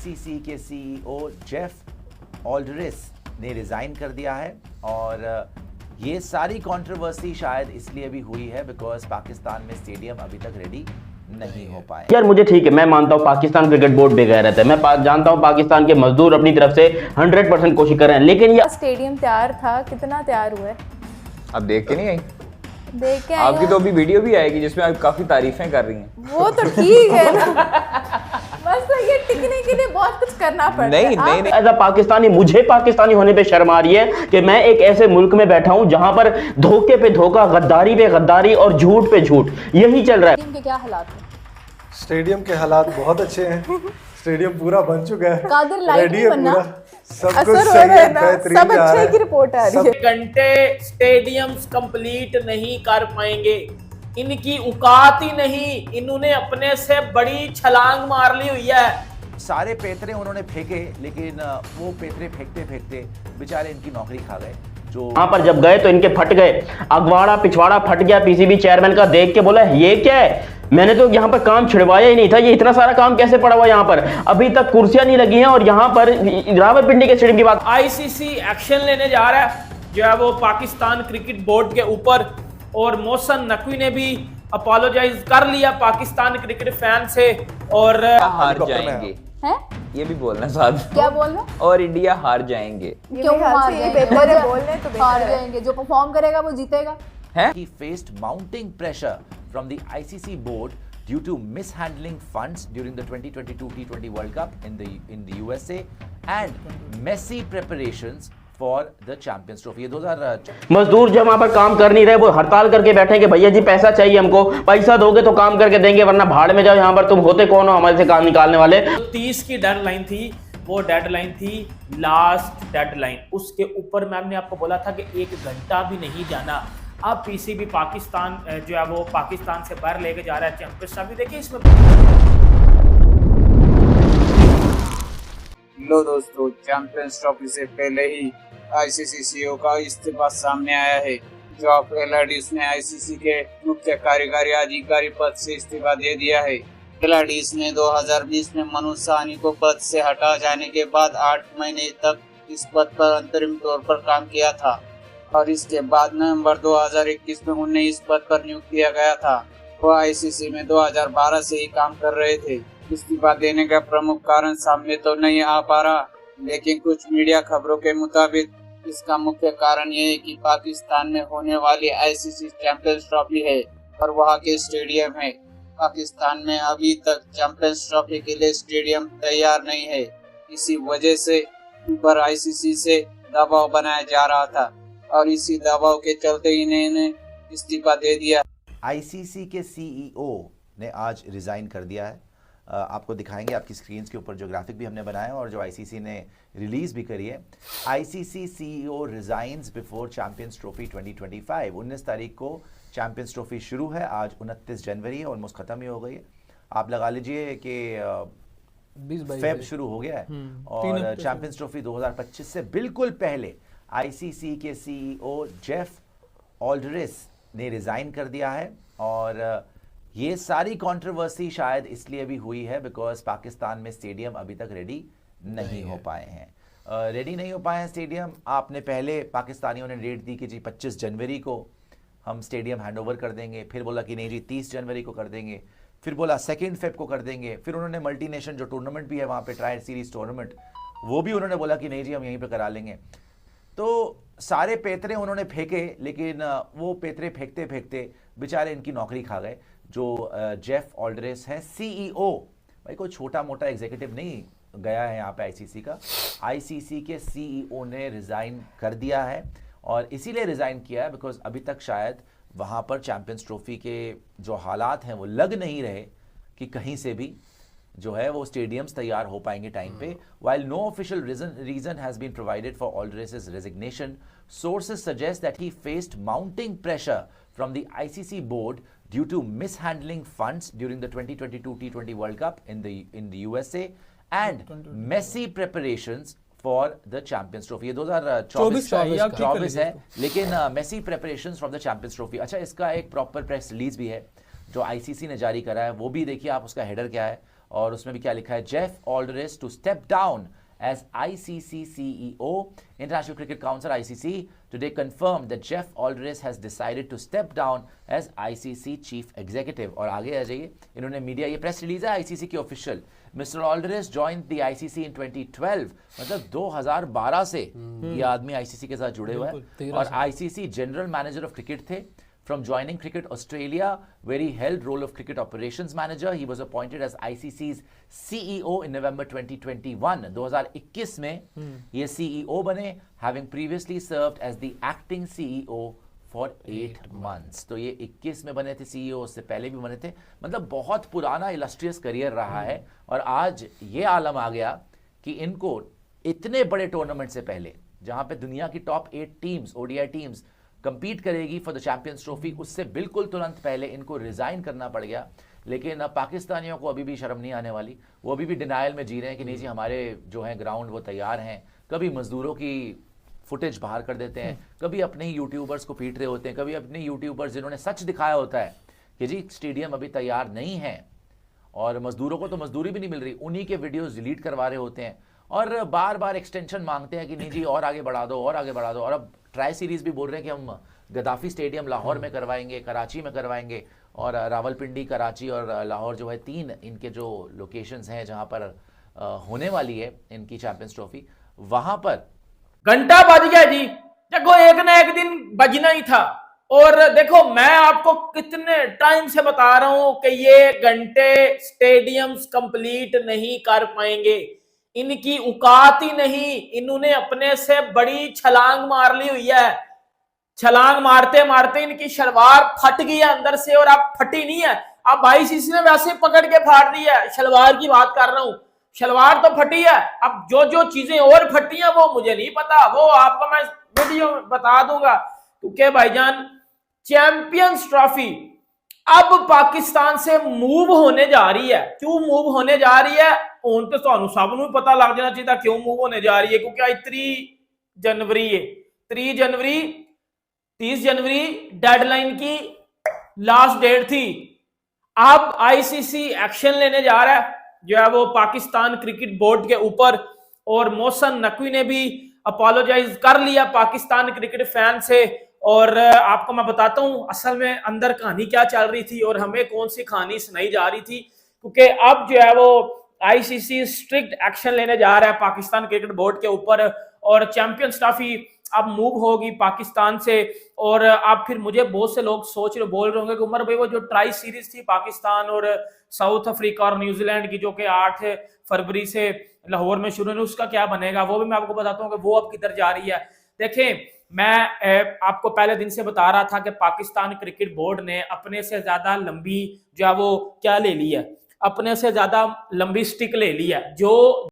ICC के CEO Jeff ऑल्डरिस ने resign कर दिया है और ये सारी कंट्रोवर्सी शायद इसलिए भी हुई है बिकॉज पाकिस्तान में स्टेडियम अभी तक रेडी नहीं हो पाए। यार मुझे ठीक है, मैं मानता हूँ पाकिस्तान क्रिकेट बोर्ड बेगैरत है, मैं जानता हूँ पाकिस्तान के मजदूर अपनी तरफ से 100% कोशिश कर रहे हैं, लेकिन ये स्टेडियम तैयार था, कितना तैयार हुआ है? अब देख के नहीं आई? देख के आपकी तो अभी वीडियो भी आएगी जिसमें आप काफी तारीफें कर रही हैं। वो तो ठीक है ना, बस तो ये टिकने के लिए बहुत कुछ करना पड़ता है। नहीं एज अ पाकिस्तानी मुझे पाकिस्तानी होने पे शर्म आ रही है कि मैं एक ऐसे मुल्क में बैठा हूं जहां पर धोखे पे धोखा, गद्दारी पे गद्दारी और झूठ पे झूठ यही चल रहा है। स्टेडियम के क्या हालात हैं? स्टेडियम के हालात बहुत अच्छे हैं, स्टेडियम पूरा बन चुका है, कादर लाइट नहीं बनना, सब कुछ असर हो सही रहा है, है ना, बेहतरीन सब जा रहा अच्छे है। की रिपोर्ट आ रही है। घंटे स्टेडियम्स कंप्लीट नहीं कर पाएंगे, इनकी औकात ही नहीं, इन्होंने अपने से बड़ी छलांग मार ली हुई है। सारे पेतरे उन्होंने फेंके लेकिन वो पेतरे फेंकते फेंकते बेचारे इनकी नौकरी खा गए। जो वहां पर जब गए तो इनके फट गए, अगवाड़ा पिछवाड़ा फट गया पीसीबी चेयरमैन का, देख के बोला ये क्या है, मैंने तो यहाँ पर काम छिड़वाया ही नहीं था, ये इतना सारा काम कैसे पड़ा हुआ यहाँ पर, अभी तक कुर्सियां नहीं लगी हैं और यहाँ पर रावलपिंडी के स्टेडियम की बात। आईसीसी एक्शन लेने जा रहा है जो है वो पाकिस्तान क्रिकेट बोर्ड के ऊपर, और मोहसिन नकवी ने भी अपोलोजाइज कर लिया पाकिस्तान क्रिकेट फैन से और हार जाएंगे, हैं? ये भी बोलना साथ, क्या बोलना? और इंडिया हार जाएंगे। क्यों हार जाएंगे? हार जाएंगे, जो परफॉर्म करेगा वो जीतेगा। He faced mounting pressure from the ICC board due to mishandling funds during the 2022 T20 World Cup in the USA and messy preparations for the Champions Trophy। ये 2000 मजदूर जब वहां पर काम कर नहीं रहे वो हड़ताल करके बैठे हैं कि भैया जी पैसा चाहिए हमको, पैसा दोगे तो काम करके देंगे वरना भाड़ में जाओ, यहाँ पर तुम होते कौन हो हमारे से काम निकालने वाले। 30 की डेडलाइन थी, वो डेडलाइन थी लास्ट डेडलाइन, उसके ऊपर मैम ने आपको बोला था कि 1 घंटा भी नहीं जाना। अब पीसीबी पाकिस्तान जो है वो पाकिस्तान से बाहर लेके जा रहा है चैंपियंस ट्रॉफी। देखिए इसमें लो दोस्तों, चैंपियंस ट्रॉफी से पहले ही आईसीसी सीईओ का इस्तीफा सामने आया है। जॉफ एलाडिस ने आईसीसी के मुख्य कार्यकारी अधिकारी पद से इस्तीफा दे दिया है। एलाडिस ने 2020 में मनु साहनी को पद से हटा जाने के बाद 8 महीने तक इस पद पर अंतरिम तौर पर काम किया था और इसके बाद नवंबर 2021 में उन्हें इस पद पर नियुक्त किया गया था। वो आईसीसी में 2012 से ही काम कर रहे थे। इस्तीफा देने का प्रमुख कारण सामने तो नहीं आ पा रहा, लेकिन कुछ मीडिया खबरों के मुताबिक इसका मुख्य कारण ये है कि पाकिस्तान में होने वाली आईसीसी चैंपियंस ट्रॉफी है और वहाँ के स्टेडियम है। पाकिस्तान में अभी तक चैंपियंस ट्रॉफी के लिए स्टेडियम तैयार नहीं है, इसी वजह से ऊपर आईसीसी से दबाव बनाया जा रहा था और इसी दबाव के चलते इन्होंने इस्तीफा दे दिया। आईसीसी के सीईओ ने आज रिजाइन कर दिया है। आपको दिखाएंगे आपकी स्क्रीन के ऊपर जो ग्राफिक भी हमने बनाया और जो आईसीसी ने रिलीज भी करी है। ICC CEO resigns before champions trophy 2025। 19 तारीख को चैंपियंस ट्रॉफी शुरू है, आज 29 जनवरी है, ऑलमोस्ट खत्म ही हो गई है। आप लगा लीजिए कि फेब शुरू हो गया है और चैंपियंस ट्रॉफी 2025 से बिल्कुल पहले आईसीसी के सीईओ जेफ ऑल्डरिस ने रिजाइन कर दिया है और ये सारी कंट्रोवर्सी शायद इसलिए भी हुई है बिकॉज पाकिस्तान में स्टेडियम अभी तक रेडी नहीं हो पाए हैं। रेडी नहीं हो पाए हैं स्टेडियम। आपने पहले पाकिस्तानियों ने डेट दी कि जी 25 जनवरी को हम स्टेडियम हैंडओवर कर देंगे, फिर बोला कि नहीं जी 30 जनवरी को कर देंगे, फिर बोला 2 फेब को कर देंगे, फिर उन्होंने मल्टी नेशन जो टूर्नामेंट भी है वहाँ पे ट्रायल सीरीज टूर्नामेंट वो भी उन्होंने बोला कि नहीं जी हम यहीं पर करा लेंगे। तो सारे पेतरे उन्होंने फेंके लेकिन वो पेतरे फेंकते फेंकते बेचारे इनकी नौकरी खा गए। जो जेफ ऑल्डरिस हैं सीईओ, भाई कोई छोटा मोटा एग्जीक्यूटिव नहीं गया है यहाँ पे आईसीसी का, आईसीसी के सीईओ ने रिजाइन कर दिया है और इसीलिए रिजाइन किया है बिकॉज अभी तक शायद वहाँ पर चैंपियंस ट्रॉफी के जो हालात हैं वो लग नहीं रहे कि कहीं से भी जो है वो स्टेडियम्स तैयार हो पाएंगे टाइम पे। While no official reason has been provided for Aldris's resignation, sources suggest that he faced mounting pressure from the ICC board due to mishandling funds during the 2022 T20 World Cup in the USA and messy preparations for the Champions Trophy। ये 2024 है लेकिन messy preparations from the Champions Trophy। अच्छा, इसका एक proper press release भी है जो ICC ने जारी करा है, वो भी देखिए आप, उसका हेडर क्या है और उसमें भी क्या लिखा है, Geoff Allardice to step down as ICC CEO. International Cricket Council ICC today confirmed that Jeff Alderdice has decided to step down as ICC Chief Executive. और आगे आ जाइए, इन्होंने मीडिया, ये प्रेस रिलीज है ICC की official. Mr. Alderdice joined the ICC in 2012, मतलब 2012 से ये आदमी ICC के साथ जुड़े हुए हैं और ICC general manager of cricket थे. From joining Cricket Australia, where he held role of Cricket Operations Manager, he was appointed as ICC's CEO in November 2021. 2021 में ये CEO बने, having previously served as the acting CEO for 8 months. तो ये 21 में बने थे CEO, उससे पहले भी बने थे. मतलब बहुत पुराना इलस्ट्रियस करियर रहा है और आज ये आलम आ गया कि इनको इतने बड़े टूर्नामेंट से पहले, जहां पे दुनिया की top 8 teams, ODI teams compete करेगी फॉर द चैंपियंस ट्रॉफी, उससे बिल्कुल तुरंत पहले इनको रिजाइन करना पड़ गया. लेकिन अब पाकिस्तानियों को अभी भी शर्म नहीं आने वाली. वो अभी भी डिनायल में जी रहे हैं कि नहीं जी हमारे जो हैं ग्राउंड वो तैयार हैं. कभी मजदूरों की फुटेज बाहर कर देते हैं, कभी अपने ही यूट्यूबर्स को पीट रहे होते हैं, कभी अपने यूट्यूबर्स जिन्होंने सच दिखाया होता है कि जी स्टेडियम अभी तैयार नहीं है और मजदूरों को तो मजदूरी भी नहीं मिल रही, उन्हीं के वीडियोस डिलीट करवा रहे होते हैं और बार बार एक्सटेंशन मांगते हैं कि नहीं जी और आगे बढ़ा दो और आगे बढ़ा दो. और अब ट्राई सीरीज भी बोल रहे हैं कि हम गद्दाफी स्टेडियम लाहौर में करवाएंगे, कराची में करवाएंगे और रावलपिंडी, कराची और लाहौर जो है 3 इनके जो लोकेशंस हैं जहां पर होने वाली है इनकी चैंपियंस ट्रॉफी, वहां पर घंटा बज गया जी. देखो एक ना एक दिन बजना ही था. और देखो मैं आपको कितने टाइम से बता रहा हूं कि ये घंटे स्टेडियम्स कंप्लीट नहीं कर पाएंगे, इनकी औकात ही नहीं. इन्होंने अपने से बड़ी छलांग मार ली हुई है. छलांग मारते मारते इनकी शलवार फट गई है अंदर से और अब फटी नहीं है. अब ICC ने वैसे पकड़ के फाड़ दी है. शलवार की बात कर रहा हूं, शलवार तो फटी है. अब जो जो चीजें और फटी हैं वो मुझे नहीं पता, वो आपको मैं वीडियो में बता दूंगा. क्योंकि भाईजान चैंपियंस ट्रॉफी अब पाकिस्तान से मूव होने जा रही है. क्यों मूव होने जा रही है ਹੁਣ तो ਤੁਹਾਨੂੰ ਸਭ ਨੂੰ ਪਤਾ ਲੱਗ ਜਾਣਾ ਚਾਹੀਦਾ क्यों मूव होने जा रही है. क्योंकि आज 3 जनवरी है, 30 जनवरी डेडलाइन की लास्ट डेट थी. अब ICC एक्शन लेने जा रहा है जो है वो पाकिस्तान क्रिकेट बोर्ड के ऊपर. और मोहसिन नकवी ने भी अपोलोजाइज कर लिया पाकिस्तान क्रिकेट फैन से. और आपको मैं बताता हूं असल में अंदर कहानी क्या चल रही थी और हमें कौन सी कहानी सुनाई जा रही थी. क्योंकि अब जो है वो ICC स्ट्रिक्ट एक्शन लेने जा रहा है पाकिस्तान क्रिकेट बोर्ड के ऊपर और चैंपियंस ट्रॉफी अब मूव होगी पाकिस्तान से. और अब फिर मुझे बहुत से लोग सोच रहे बोल रहे होंगे कि उमर भाई वो जो ट्राई सीरीज थी पाकिस्तान और साउथ अफ्रीका और न्यूजीलैंड की जो कि 8 फरवरी से लाहौर में शुरू हुई, उसका क्या बनेगा. वो भी मैं आपको बताता हूँ कि वो अब किधर जा रही है. देखें मैं आपको पहले दिन से बता रहा था कि पाकिस्तान क्रिकेट बोर्ड ने अपने से ज्यादा लंबी जो है वो क्या ले ली है, अपने से ज्यादा लंबी स्टिक ले ली है. जो